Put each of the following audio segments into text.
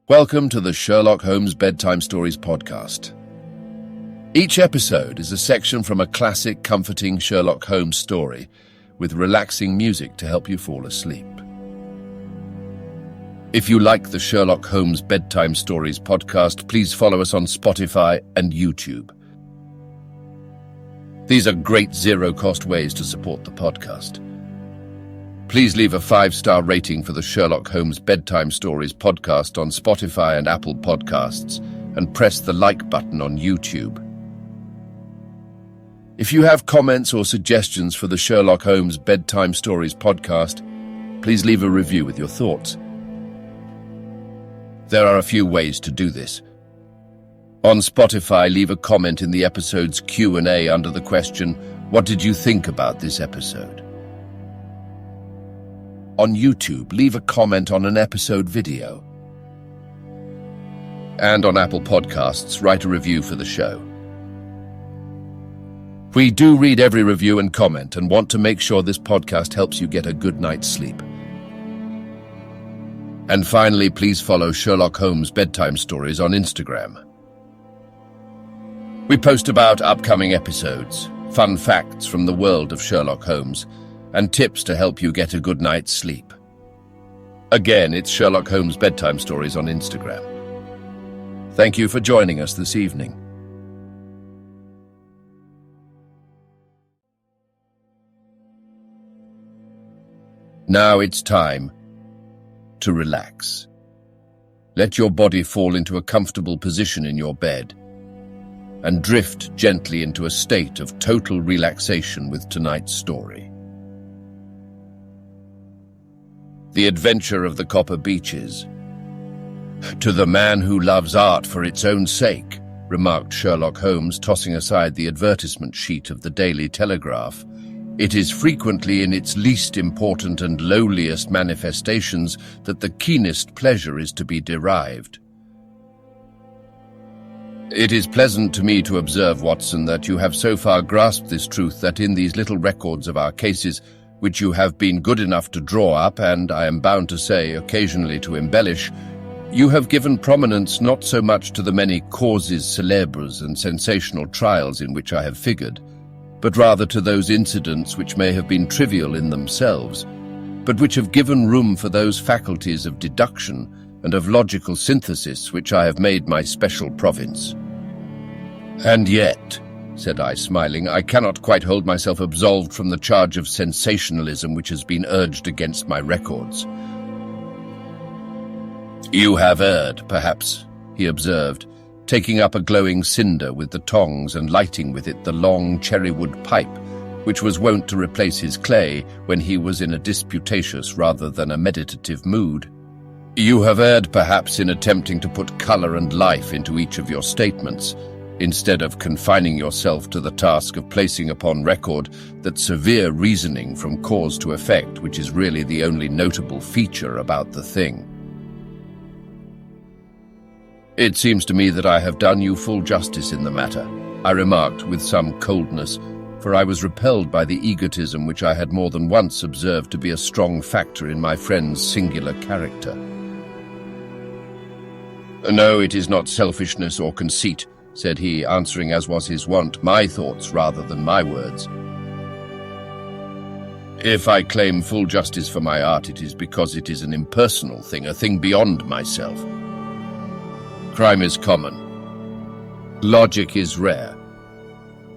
Welcome to the Sherlock Holmes Bedtime Stories podcast. Each episode is a section from a classic, comforting Sherlock Holmes story with relaxing music to help you fall asleep. If you like the Sherlock Holmes Bedtime Stories podcast, please follow us on Spotify and YouTube. These are great zero-cost ways to support the podcast. Please leave a 5-star rating for the Sherlock Holmes Bedtime Stories podcast on Spotify and Apple Podcasts, and press the like button on YouTube. If you have comments or suggestions for the Sherlock Holmes Bedtime Stories podcast, please leave a review with your thoughts. There are a few ways to do this. On Spotify, leave a comment in the episode's Q&A under the question, "What did you think about this episode?" On YouTube, leave a comment on an episode video. And on Apple Podcasts, write a review for the show. We do read every review and comment and want to make sure this podcast helps you get a good night's sleep. And finally, please follow Sherlock Holmes Bedtime Stories on Instagram. We post about upcoming episodes, fun facts from the world of Sherlock Holmes, and tips to help you get a good night's sleep. Again, it's Sherlock Holmes Bedtime Stories on Instagram. Thank you for joining us this evening. Now it's time to relax. Let your body fall into a comfortable position in your bed and drift gently into a state of total relaxation with tonight's story. The Adventure of the Copper Beeches. "To the man who loves art for its own sake," remarked Sherlock Holmes, tossing aside the advertisement sheet of the Daily Telegraph, "it is frequently in its least important and lowliest manifestations that the keenest pleasure is to be derived." It is pleasant to me to observe, Watson, that you have so far grasped this truth that in these little records of our cases, which you have been good enough to draw up, and I am bound to say occasionally to embellish, you have given prominence not so much to the many causes célèbres and sensational trials in which I have figured, but rather to those incidents which may have been trivial in themselves, but which have given room for those faculties of deduction and of logical synthesis which I have made my special province. "And yet," said I, smiling, "I cannot quite hold myself absolved from the charge of sensationalism which has been urged against my records." "You have erred, perhaps," he observed, taking up a glowing cinder with the tongs and lighting with it the long cherrywood pipe which was wont to replace his clay when he was in a disputatious rather than a meditative mood. "You have erred, perhaps, in attempting to put colour and life into each of your statements, instead of confining yourself to the task of placing upon record that severe reasoning from cause to effect which is really the only notable feature about the thing." "It seems to me that I have done you full justice in the matter," I remarked with some coldness, for I was repelled by the egotism which I had more than once observed to be a strong factor in my friend's singular character. "No, it is not selfishness or conceit," said he, answering as was his wont, my thoughts rather than my words. "If I claim full justice for my art, it is because it is an impersonal thing, a thing beyond myself. Crime is common. Logic is rare.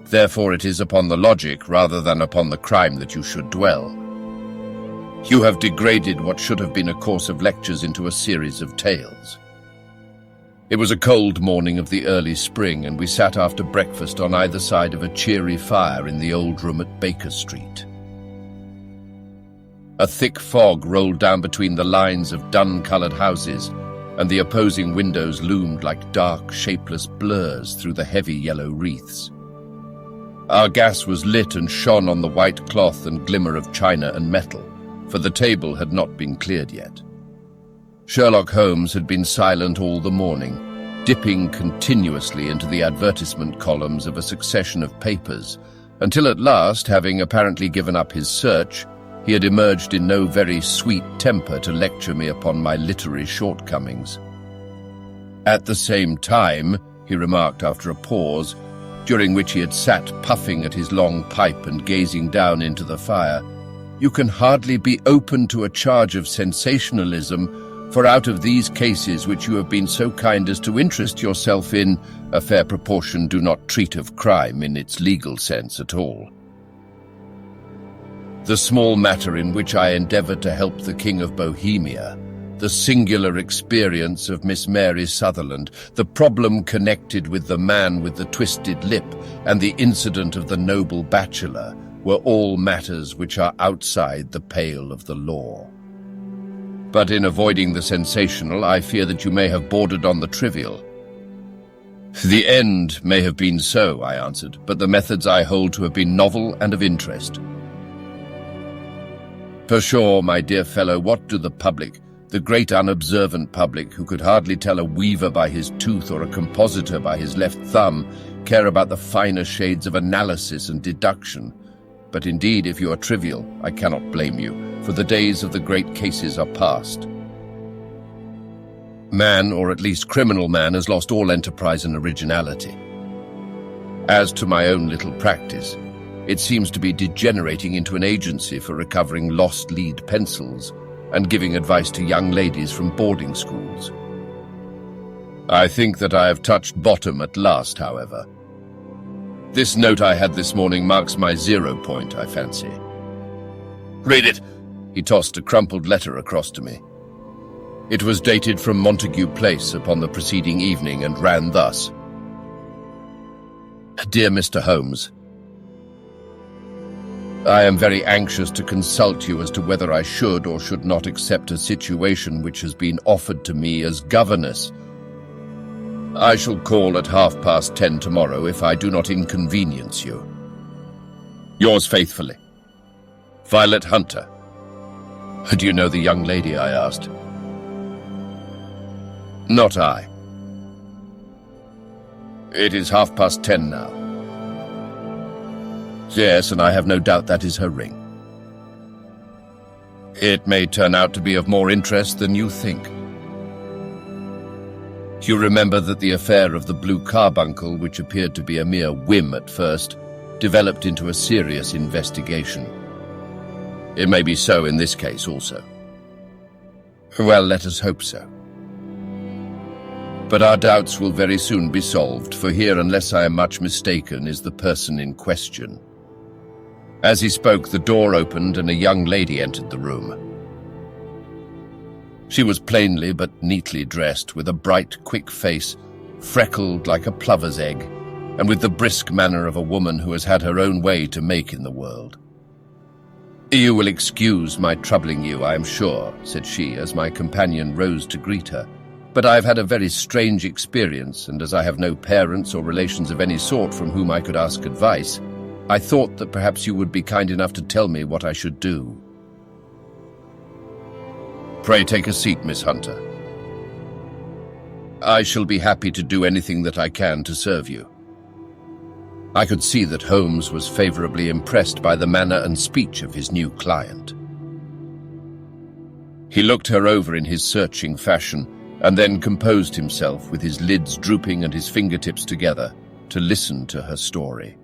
Therefore it is upon the logic rather than upon the crime that you should dwell. You have degraded what should have been a course of lectures into a series of tales." It was a cold morning of the early spring, and we sat after breakfast on either side of a cheery fire in the old room at Baker Street. A thick fog rolled down between the lines of dun-coloured houses, and the opposing windows loomed like dark, shapeless blurs through the heavy yellow wreaths. Our gas was lit and shone on the white cloth and glimmer of china and metal, for the table had not been cleared yet. Sherlock Holmes had been silent all the morning, dipping continuously into the advertisement columns of a succession of papers, until at last, having apparently given up his search, he had emerged in no very sweet temper to lecture me upon my literary shortcomings. At the same time, he remarked after a pause, during which he had sat puffing at his long pipe and gazing down into the fire, you can hardly be open to a charge of sensationalism, for out of these cases which you have been so kind as to interest yourself in, a fair proportion do not treat of crime in its legal sense at all. The small matter in which I endeavoured to help the King of Bohemia, the singular experience of Miss Mary Sutherland, the problem connected with the man with the twisted lip, and the incident of the noble bachelor were all matters which are outside the pale of the law. But in avoiding the sensational, I fear that you may have bordered on the trivial. The end may have been so, I answered, but the methods I hold to have been novel and of interest. Pshaw, my dear fellow, what do the public, the great unobservant public, who could hardly tell a weaver by his tooth or a compositor by his left thumb, care about the finer shades of analysis and deduction? But indeed, if you are trivial, I cannot blame you, for the days of the great cases are past. Man, or at least criminal man, has lost all enterprise and originality. As to my own little practice, it seems to be degenerating into an agency for recovering lost lead pencils and giving advice to young ladies from boarding schools. I think that I have touched bottom at last, however. This note I had this morning marks my 0 point, I fancy. Read it. He tossed a crumpled letter across to me. It was dated from Montague Place upon the preceding evening and ran thus. Dear Mr. Holmes, I am very anxious to consult you as to whether I should or should not accept a situation which has been offered to me as governess. I shall call at 10:30 tomorrow if I do not inconvenience you. Yours faithfully, Violet Hunter. Do you know the young lady? I asked. Not I. It is 10:30 now. Yes, and I have no doubt that is her ring. It may turn out to be of more interest than you think. You remember that the affair of the blue carbuncle, which appeared to be a mere whim at first, developed into a serious investigation. It may be so in this case also. Well, let us hope so. But our doubts will very soon be solved, for here, unless I am much mistaken, is the person in question. As he spoke, the door opened and a young lady entered the room. She was plainly but neatly dressed, with a bright, quick face, freckled like a plover's egg, and with the brisk manner of a woman who has had her own way to make in the world. You will excuse my troubling you, I am sure, said she, as my companion rose to greet her. But I have had a very strange experience, and as I have no parents or relations of any sort from whom I could ask advice, I thought that perhaps you would be kind enough to tell me what I should do. Pray take a seat, Miss Hunter. I shall be happy to do anything that I can to serve you. I could see that Holmes was favorably impressed by the manner and speech of his new client. He looked her over in his searching fashion, and then composed himself, with his lids drooping and his fingertips together, to listen to her story.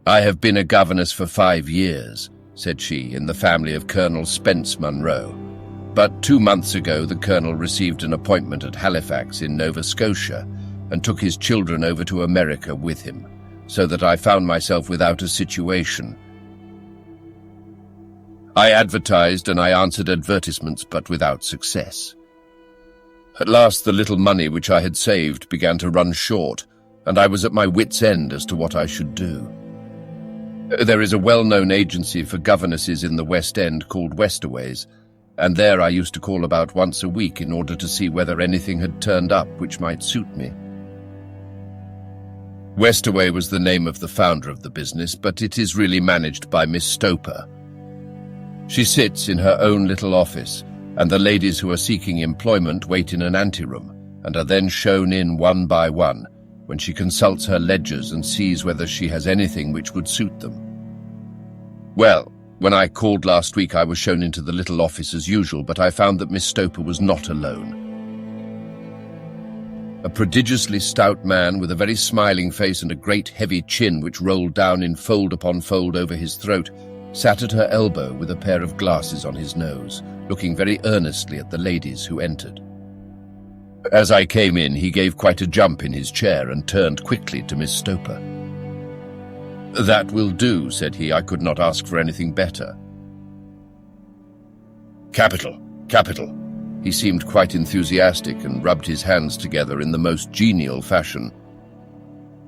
I have been a governess for 5 years, said she, in the family of Colonel Spence Munro. But 2 months ago the Colonel received an appointment at Halifax in Nova Scotia and took his children over to America with him, so that I found myself without a situation. I advertised and I answered advertisements, but without success. At last the little money which I had saved began to run short, and I was at my wits' end as to what I should do. There is a well-known agency for governesses in the West End called Westaway's, and there I used to call about once a week in order to see whether anything had turned up which might suit me. Westaway was the name of the founder of the business, but it is really managed by Miss Stoper. She sits in her own little office, and the ladies who are seeking employment wait in an anteroom, and are then shown in one by one, when she consults her ledgers and sees whether she has anything which would suit them. Well, when I called last week I was shown into the little office as usual, but I found that Miss Stoper was not alone. A prodigiously stout man with a very smiling face and a great heavy chin which rolled down in fold upon fold over his throat, sat at her elbow with a pair of glasses on his nose, looking very earnestly at the ladies who entered. As I came in, he gave quite a jump in his chair and turned quickly to Miss Stoper. "That will do," said he. "I could not ask for anything better." "Capital, capital." He seemed quite enthusiastic and rubbed his hands together in the most genial fashion.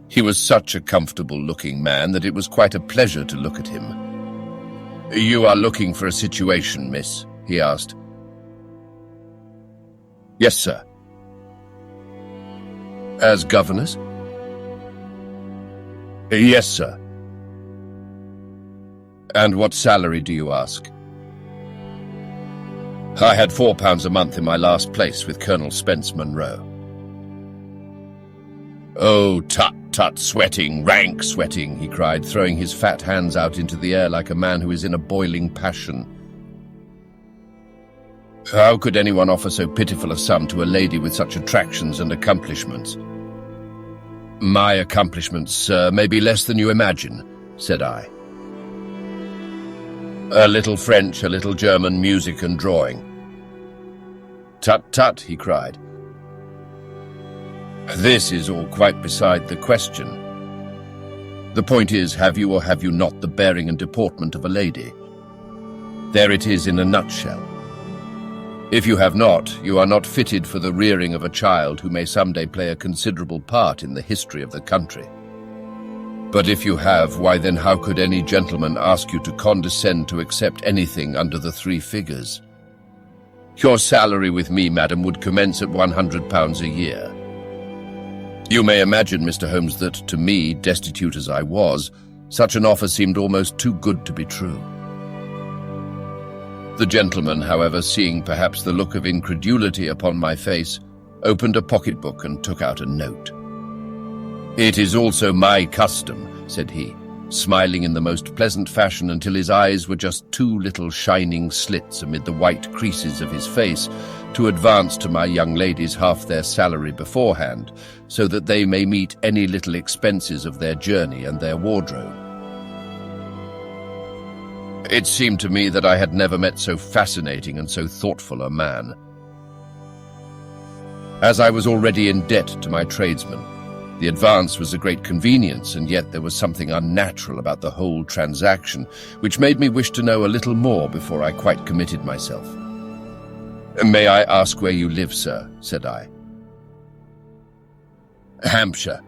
He was such a comfortable-looking man that it was quite a pleasure to look at him. "You are looking for a situation, miss?" he asked. "Yes, sir." "As governess?" "Yes, sir." "And what salary do you ask?" "I had £4 a month in my last place with Colonel Spence Munro." "Oh, tut, tut, sweating, rank sweating," he cried, throwing his fat hands out into the air like a man who is in a boiling passion. "How could anyone offer so pitiful a sum to a lady with such attractions and accomplishments?" "My accomplishments, sir, may be less than you imagine," said I. "A little French, a little German, music and drawing." "Tut, tut," he cried. "This is all quite beside the question. The point is, have you or have you not the bearing and deportment of a lady? There it is in a nutshell. If you have not, you are not fitted for the rearing of a child who may someday play a considerable part in the history of the country. But if you have, why then how could any gentleman ask you to condescend to accept anything under the 3 figures? Your salary with me, madam, would commence at £100 a year. You may imagine, Mr. Holmes, that to me, destitute as I was, such an offer seemed almost too good to be true. The gentleman, however, seeing perhaps the look of incredulity upon my face, opened a pocketbook and took out a note. "It is also my custom," said he, smiling in the most pleasant fashion until his eyes were just 2 little shining slits amid the white creases of his face, "to advance to my young ladies half their salary beforehand, so that they may meet any little expenses of their journey and their wardrobe." It seemed to me that I had never met so fascinating and so thoughtful a man. As I was already in debt to my tradesmen, the advance was a great convenience, and yet there was something unnatural about the whole transaction, which made me wish to know a little more before I quite committed myself. "May I ask where you live, sir?" said I. "Hampshire."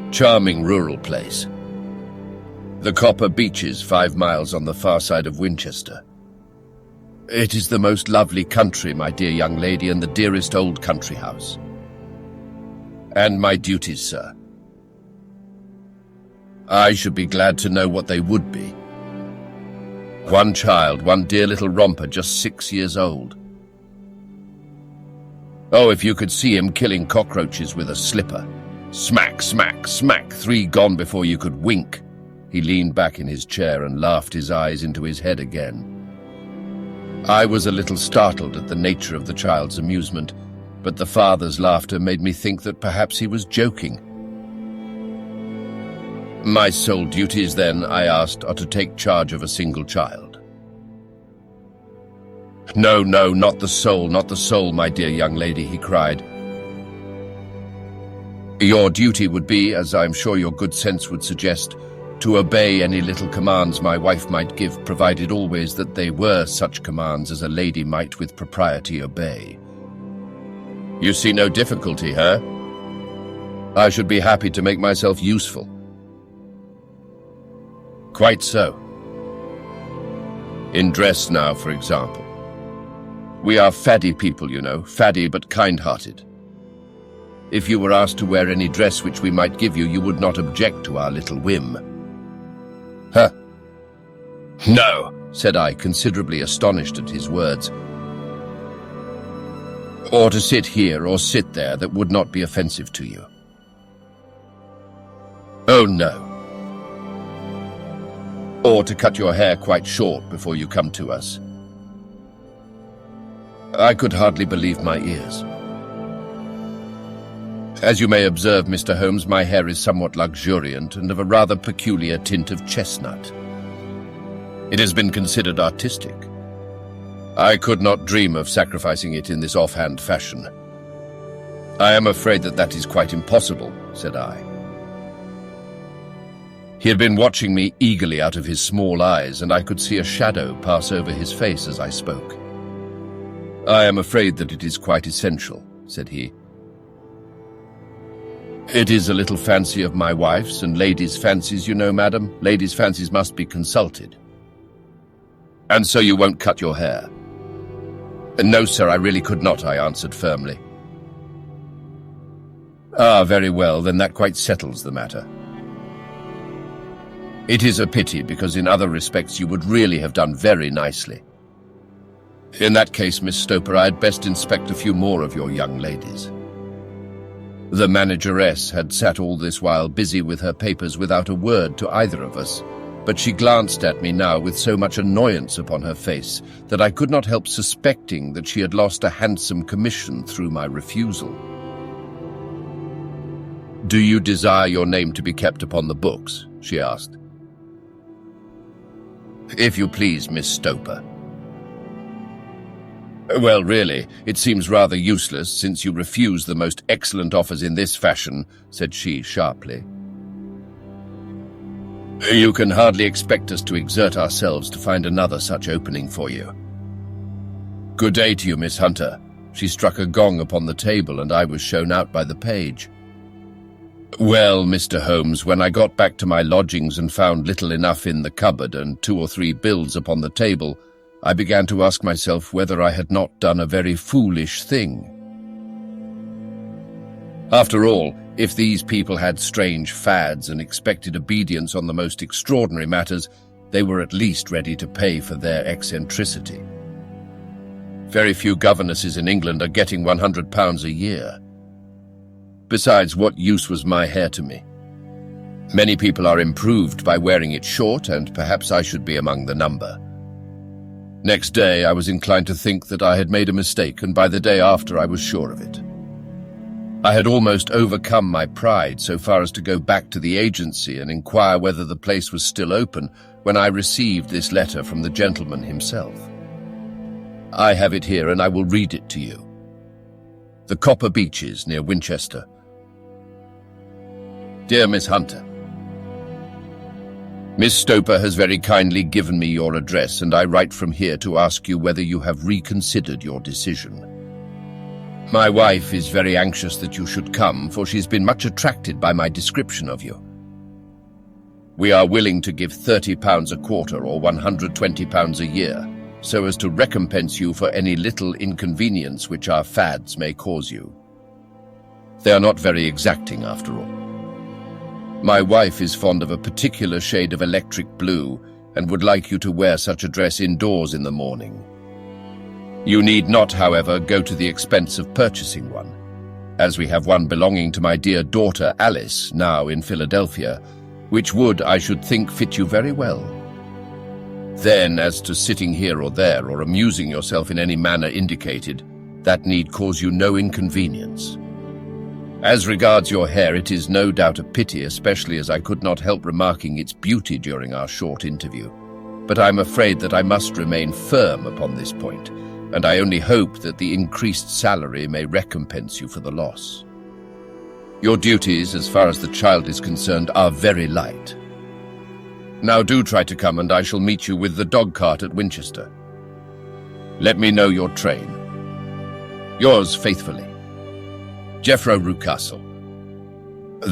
"Charming rural place." "The copper Beeches, 5 miles on the far side of Winchester." "It is the most lovely country, my dear young lady, and the dearest old country house." "And my duties, sir?" "I should be glad to know what they would be." "One child, one dear little romper, just 6 years old. Oh, if you could see him killing cockroaches with a slipper. Smack, smack, smack, 3 gone before you could wink." He leaned back in his chair and laughed his eyes into his head again. I was a little startled at the nature of the child's amusement, but the father's laughter made me think that perhaps he was joking. "My sole duties, then," I asked, "are to take charge of a single child." "No, no, not the soul, my dear young lady," he cried. "Your duty would be, as I'm sure your good sense would suggest, to obey any little commands my wife might give, provided always that they were such commands as a lady might with propriety obey." "You see no difficulty, huh?" "I should be happy to make myself useful." "Quite so. In dress now, for example. We are faddy people, you know, faddy but kind-hearted. If you were asked to wear any dress which we might give you, you would not object to our little whim." "Huh? No," said I, considerably astonished at his words. "Or to sit here or sit there that would not be offensive to you." "Oh, no." "Or to cut your hair quite short before you come to us." I could hardly believe my ears. As you may observe, Mr. Holmes, my hair is somewhat luxuriant and of a rather peculiar tint of chestnut. It has been considered artistic. I could not dream of sacrificing it in this offhand fashion. I am afraid that is quite impossible, said I. He had been watching me eagerly out of his small eyes, and I could see a shadow pass over his face as I spoke. I am afraid that it is quite essential, said he. It is a little fancy of my wife's, and ladies' fancies, you know, madam. Ladies' fancies must be consulted. And so you won't cut your hair? No, sir, I really could not, I answered firmly. Ah, very well, then that quite settles the matter. It is a pity, because in other respects you would really have done very nicely. In that case, Miss Stoper, I had best inspect a few more of your young ladies. The manageress had sat all this while busy with her papers without a word to either of us, but she glanced at me now with so much annoyance upon her face that I could not help suspecting that she had lost a handsome commission through my refusal. Do you desire your name to be kept upon the books? She asked. If you please, Miss Stoper. Well, really, it seems rather useless since you refuse the most excellent offers in this fashion, said she sharply. You can hardly expect us to exert ourselves to find another such opening for you. Good day to you, Miss Hunter. She struck a gong upon the table, and I was shown out by the page. Well, Mr. Holmes, when I got back to my lodgings and found little enough in the cupboard and 2 or 3 bills upon the table, I began to ask myself whether I had not done a very foolish thing. After all, if these people had strange fads and expected obedience on the most extraordinary matters, they were at least ready to pay for their eccentricity. Very few governesses in England are getting £100 a year. Besides, what use was my hair to me? Many people are improved by wearing it short, and perhaps I should be among the number. Next day, I was inclined to think that I had made a mistake, and by the day after, I was sure of it. I had almost overcome my pride so far as to go back to the agency and inquire whether the place was still open when I received this letter from the gentleman himself. I have it here, and I will read it to you. The Copper Beeches, near Winchester. Dear Miss Hunter, Miss Stoper has very kindly given me your address, and I write from here to ask you whether you have reconsidered your decision. My wife is very anxious that you should come, for she's been much attracted by my description of you. We are willing to give £30 a quarter or £120 a year, so as to recompense you for any little inconvenience which our fads may cause you. They are not very exacting, after all. My wife is fond of a particular shade of electric blue and would like you to wear such a dress indoors in the morning. You need not, however, go to the expense of purchasing one, as we have one belonging to my dear daughter Alice, now in Philadelphia, which would, I should think, fit you very well. Then, as to sitting here or there or amusing yourself in any manner indicated, that need cause you no inconvenience. As regards your hair, it is no doubt a pity, especially as I could not help remarking its beauty during our short interview. But I'm afraid that I must remain firm upon this point, and I only hope that the increased salary may recompense you for the loss. Your duties, as far as the child is concerned, are very light. Now do try to come, and I shall meet you with the dog cart at Winchester. Let me know your train. Yours faithfully, Jeffro Rucastle.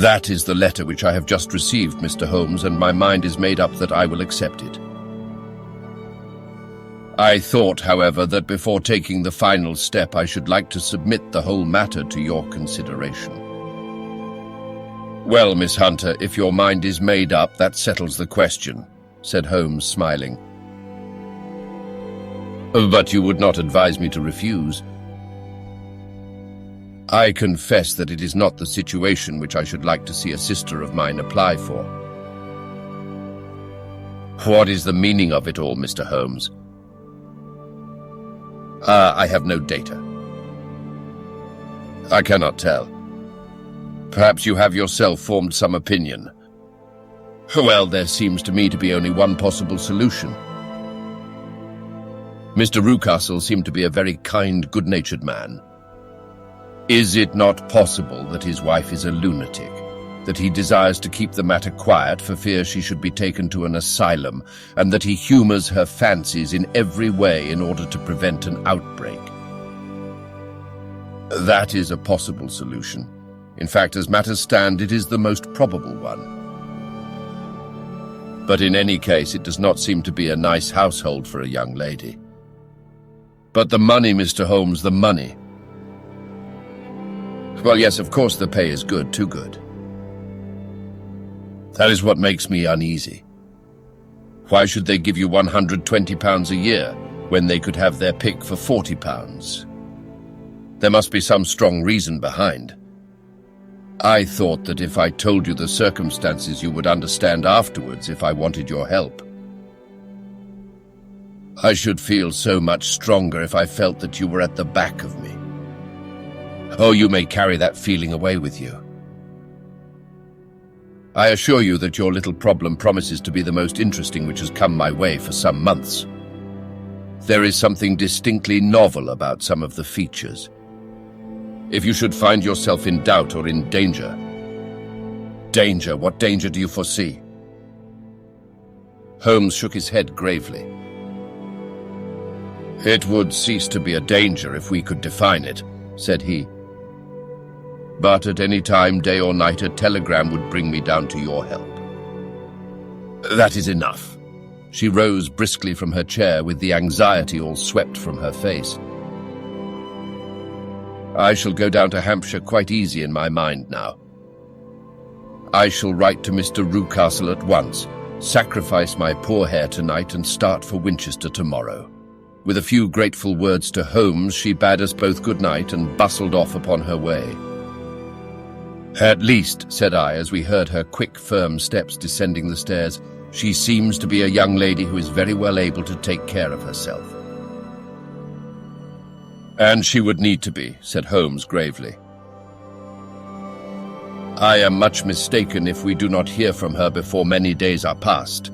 That is the letter which I have just received, Mr. Holmes, and my mind is made up that I will accept it. I thought, however, that before taking the final step, I should like to submit the whole matter to your consideration. Well, Miss Hunter, if your mind is made up, that settles the question, said Holmes, smiling. But you would not advise me to refuse. I confess that it is not the situation which I should like to see a sister of mine apply for. What is the meaning of it all, Mr. Holmes? I have no data. I cannot tell. Perhaps you have yourself formed some opinion. Well, there seems to me to be only one possible solution. Mr. Rucastle seemed to be a very kind, good-natured man. Is it not possible that his wife is a lunatic, that he desires to keep the matter quiet for fear she should be taken to an asylum, and that he humors her fancies in every way in order to prevent an outbreak? That is a possible solution. In fact, as matters stand, it is the most probable one. But in any case, it does not seem to be a nice household for a young lady. But the money, Mr. Holmes, the money. Well, yes, of course the pay is good, too good. That is what makes me uneasy. Why should they give you £120 a year when they could have their pick for £40? There must be some strong reason behind. I thought that if I told you the circumstances, you would understand afterwards if I wanted your help. I should feel so much stronger if I felt that you were at the back of me. Oh, you may carry that feeling away with you. I assure you that your little problem promises to be the most interesting which has come my way for some months. There is something distinctly novel about some of the features. If you should find yourself in doubt or in danger... Danger? What danger do you foresee? Holmes shook his head gravely. It would cease to be a danger if we could define it, said he. But at any time, day or night, a telegram would bring me down to your help. That is enough. She rose briskly from her chair with the anxiety all swept from her face. I shall go down to Hampshire quite easy in my mind now. I shall write to Mr. Rucastle at once, sacrifice my poor hair tonight and start for Winchester tomorrow. With a few grateful words to Holmes, she bade us both good night and bustled off upon her way. At least, said I, as we heard her quick, firm steps descending the stairs, she seems to be a young lady who is very well able to take care of herself. And she would need to be, said Holmes gravely. I am much mistaken if we do not hear from her before many days are past.